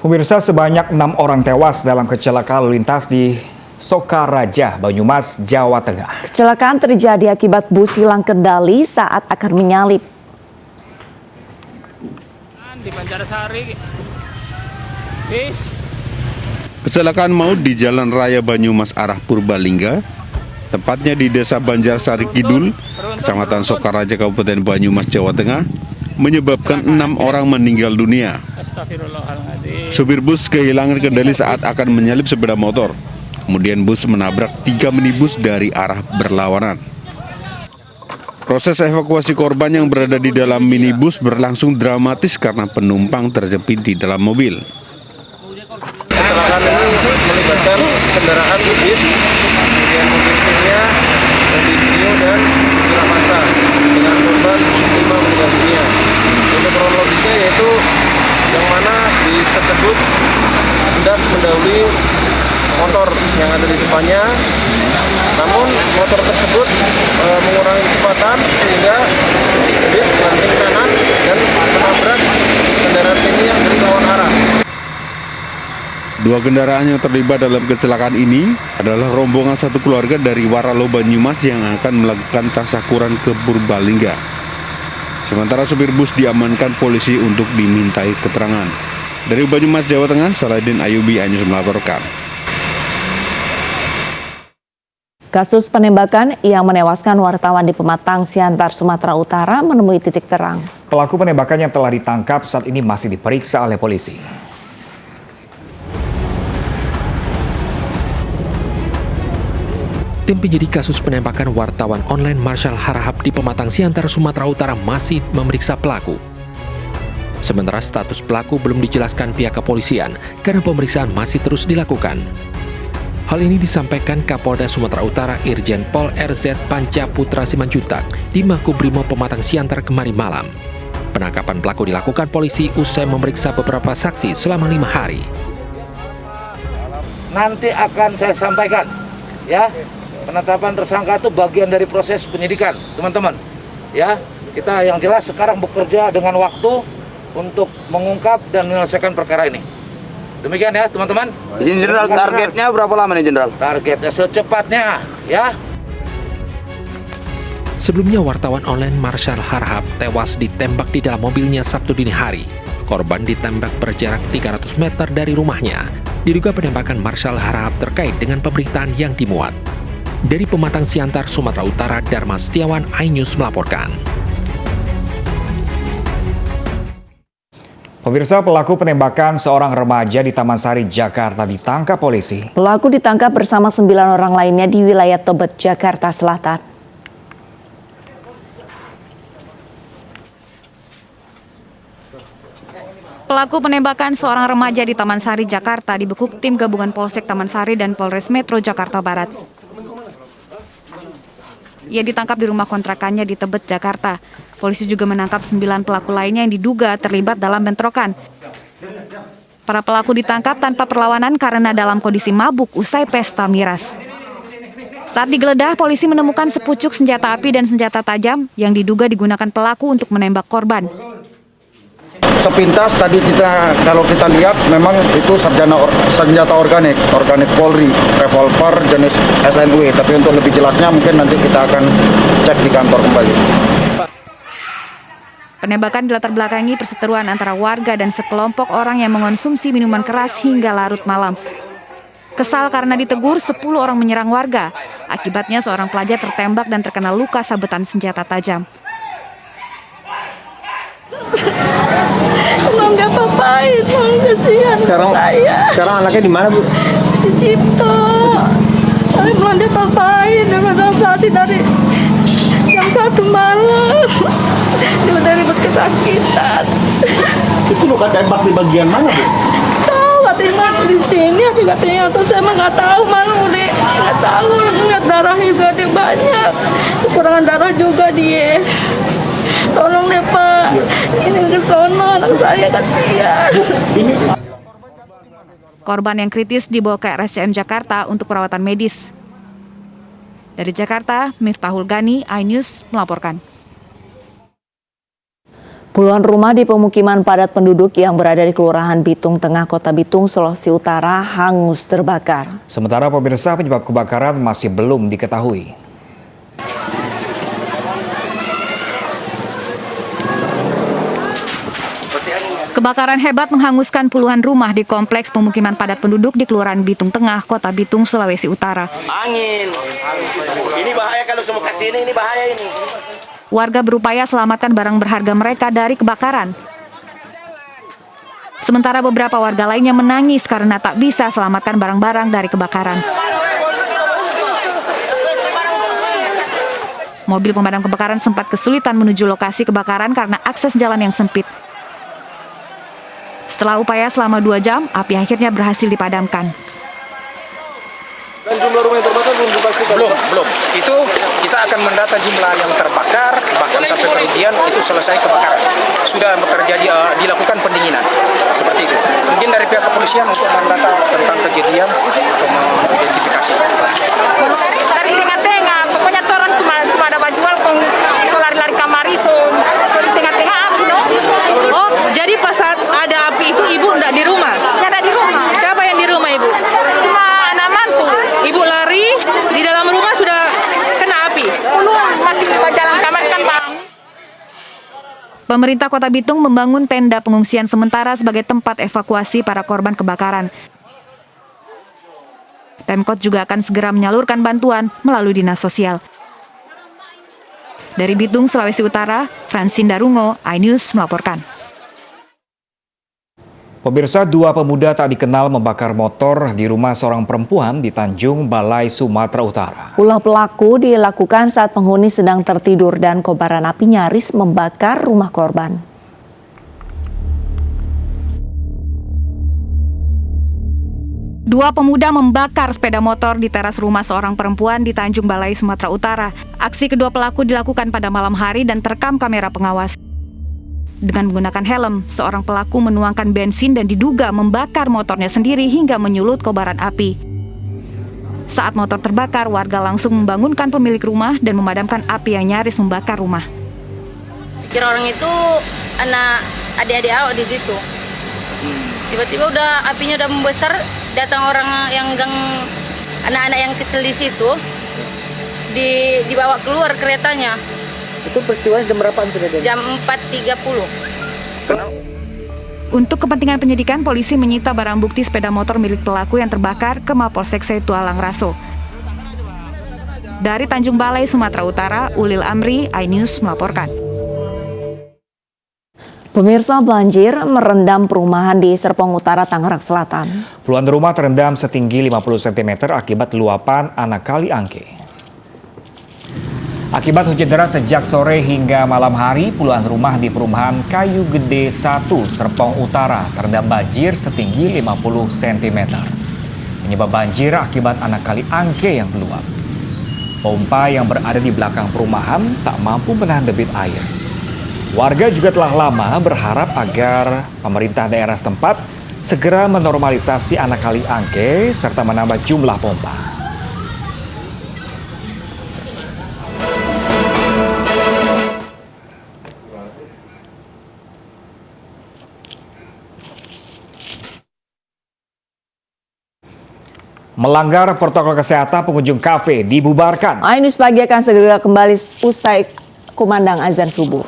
Pemirsa, sebanyak 6 orang tewas dalam kecelakaan lalu lintas di Sokaraja, Banyumas, Jawa Tengah. Kecelakaan terjadi akibat bus hilang kendali saat akan menyalip. Di Banjarsari. Kecelakaan maut di Jalan Raya Banyumas arah Purbalingga, tepatnya di Desa Banjarsari Kidul, Kecamatan Sokaraja, Kabupaten Banyumas, Jawa Tengah, menyebabkan 6 orang meninggal dunia. Supir bus kehilangan kendali saat akan menyalip sepeda motor. Kemudian bus menabrak 3 minibus dari arah berlawanan. Proses evakuasi korban yang berada di dalam minibus berlangsung dramatis karena penumpang terjepit di dalam mobil. Kecelakaan ini melibatkan kendaraan bis, kemudian mobil Xenia, Dio dan Avanza dengan korban 5 meninggal dunia. Untuk kronologisnya yaitu yang mana bis tersebut hendak mendahului motor yang ada di depannya, namun motor tersebut mengurangi kecepatan sehingga bis banting kanan dan menabrak kendaraan ini yang dari lawan arah. Dua kendaraan yang terlibat dalam kecelakaan ini adalah rombongan satu keluarga dari Waralo, Banyumas yang akan melakukan tasyakuran ke Purbalingga. Sementara supir bus diamankan polisi untuk dimintai keterangan. Dari Banyumas, Jawa Tengah, Saladin Ayubi, iNews melaporkan. Kasus penembakan yang menewaskan wartawan di Pematang, Siantar, Sumatera Utara menemui titik terang. Pelaku penembakan yang telah ditangkap saat ini masih diperiksa oleh polisi. Tim penyidik kasus penembakan wartawan online Marshall Harahap di Pematang, Siantar, Sumatera Utara masih memeriksa pelaku. Sementara status pelaku belum dijelaskan pihak kepolisian karena pemeriksaan masih terus dilakukan. Hal ini disampaikan Kapolda Sumatera Utara Irjen Pol RZ Panca Putra Simanjuntak di Makobrimob Pematang, Siantar kemarin malam. Penangkapan pelaku dilakukan polisi usai memeriksa beberapa saksi selama 5 hari. Nanti akan saya sampaikan, ya. Penetapan tersangka itu bagian dari proses penyidikan, teman-teman. Ya, kita yang jelas sekarang bekerja dengan waktu untuk mengungkap dan menyelesaikan perkara ini. Demikian ya, teman-teman. Jenderal, targetnya berapa lama nih, Jenderal? Targetnya secepatnya, ya. Sebelumnya wartawan online Marshall Harahap tewas ditembak di dalam mobilnya Sabtu dini hari. Korban ditembak berjarak 300 meter dari rumahnya. Diduga penembakan Marshall Harahap terkait dengan pemberitaan yang dimuat. Dari Pematang, Siantar, Sumatera Utara, Dharma Setiawan, iNews melaporkan. Pemirsa, pelaku penembakan seorang remaja di Taman Sari, Jakarta ditangkap polisi. Pelaku ditangkap bersama 9 orang lainnya di wilayah Tebet, Jakarta Selatan. Pelaku penembakan seorang remaja di Taman Sari, Jakarta dibekuk tim gabungan Polsek Taman Sari dan Polres Metro Jakarta Barat. Ia ditangkap di rumah kontrakannya di Tebet, Jakarta. Polisi juga menangkap 9 pelaku lainnya yang diduga terlibat dalam bentrokan. Para pelaku ditangkap tanpa perlawanan karena dalam kondisi mabuk usai pesta miras. Saat digeledah, polisi menemukan sepucuk senjata api dan senjata tajam yang diduga digunakan pelaku untuk menembak korban. Sepintas tadi kalau kita lihat memang itu senjata organik Polri, revolver jenis SNW. Tapi untuk lebih jelasnya mungkin nanti kita akan cek di kantor kembali. Penembakan dilatar belakangi perseteruan antara warga dan sekelompok orang yang mengonsumsi minuman keras hingga larut malam. Kesal karena ditegur, 10 orang menyerang warga. Akibatnya seorang pelajar tertembak dan terkena luka sabetan senjata tajam. Emang nggak apa-apain, emang kasihan saya. Sekarang anaknya di mana, Bu? Di Cipto. Saya belum apa-apain, evakuasi dari jam 1 malam. Dia udah ribet kesakitan. Itu luka tembak di bagian mana, Bu? Tahu katanya di sini, tapi katanya atau saya mah nggak tahu mana udah nggak tahu. Lihat darah juga dia banyak, kekurangan darah juga dia. Tolong deh Pak, ini ke sono anak saya kasihan. Korban yang kritis dibawa ke RSCM Jakarta untuk perawatan medis. Dari Jakarta, Miftahul Gani, iNews melaporkan. Puluhan rumah di pemukiman padat penduduk yang berada di Kelurahan Bitung Tengah, Kota Bitung, Sulawesi Utara hangus terbakar. Sementara pemirsa, penyebab kebakaran masih belum diketahui. Kebakaran hebat menghanguskan puluhan rumah di kompleks pemukiman padat penduduk di Kelurahan Bitung Tengah, Kota Bitung, Sulawesi Utara. Angin. Ini bahaya kalau semua kasih ini bahaya ini. Warga berupaya selamatkan barang berharga mereka dari kebakaran. Sementara beberapa warga lainnya menangis karena tak bisa selamatkan barang-barang dari kebakaran. Mobil pemadam kebakaran sempat kesulitan menuju lokasi kebakaran karena akses jalan yang sempit. Setelah upaya selama 2 jam, api akhirnya berhasil dipadamkan. Dan jumlah rumah yang terbakar belum dipastikan? Belum. Itu kita akan mendata jumlah yang terbakar, bahkan sampai kerugian itu selesai kebakaran. Sudah terjadi dilakukan pendinginan. Seperti itu. Mungkin dari pihak kepolisian untuk mendata tentang kejadian atau mengidentifikasi. Dari tengah-tengah, pokoknya orang cuma ada jual lari-lari kamari, di tengah-tengah api, no? Oh, jadi pas saat ada api itu ibu enggak di rumah? Nggak ada di rumah. Siapa yang di rumah ibu? Cuma anak mantu. Ibu lari, di dalam rumah sudah kena api? Belum, masih di jalan kamar kan, Bang. Pemerintah Kota Bitung membangun tenda pengungsian sementara sebagai tempat evakuasi para korban kebakaran. Pemkot juga akan segera menyalurkan bantuan melalui Dinas Sosial. Dari Bitung, Sulawesi Utara, Francine Darungo, iNews melaporkan. Pemirsa, 2 pemuda tak dikenal membakar motor di rumah seorang perempuan di Tanjung Balai, Sumatera Utara. Ulah pelaku dilakukan saat penghuni sedang tertidur dan kobaran api nyaris membakar rumah korban. Dua pemuda membakar sepeda motor di teras rumah seorang perempuan di Tanjung Balai, Sumatera Utara. Aksi kedua pelaku dilakukan pada malam hari dan terekam kamera pengawas. Dengan menggunakan helm, seorang pelaku menuangkan bensin dan diduga membakar motornya sendiri hingga menyulut kobaran api. Saat motor terbakar, warga langsung membangunkan pemilik rumah dan memadamkan api yang nyaris membakar rumah. Pikir orang itu anak adik-adik awak di situ. Tiba-tiba apinya udah membesar, datang orang yang gang anak-anak yang kecil di situ, dibawa keluar keretanya. Itu peristiwanya jam berapaan terjadi? Jam 4.30. Untuk kepentingan penyidikan, polisi menyita barang bukti sepeda motor milik pelaku yang terbakar ke Mapolsek Tualang Raso. Dari Tanjung Balai, Sumatera Utara, Ulil Amri, iNews melaporkan. Pemirsa, banjir merendam perumahan di Serpong Utara, Tangerang Selatan. Puluhan rumah terendam setinggi 50 cm akibat luapan anak kali Angke. Akibat hujan deras sejak sore hingga malam hari, puluhan rumah di perumahan Kayu Gede 1, Serpong Utara terendam banjir setinggi 50 cm. Penyebab banjir akibat anak kali Angke yang meluap. Pompa yang berada di belakang perumahan tak mampu menahan debit air. Warga juga telah lama berharap agar pemerintah daerah setempat segera menormalisasi anak kali Angke serta menambah jumlah pompa. Melanggar protokol kesehatan, pengunjung kafe dibubarkan. iNews Pagi akan segera kembali usai kumandang azan subuh.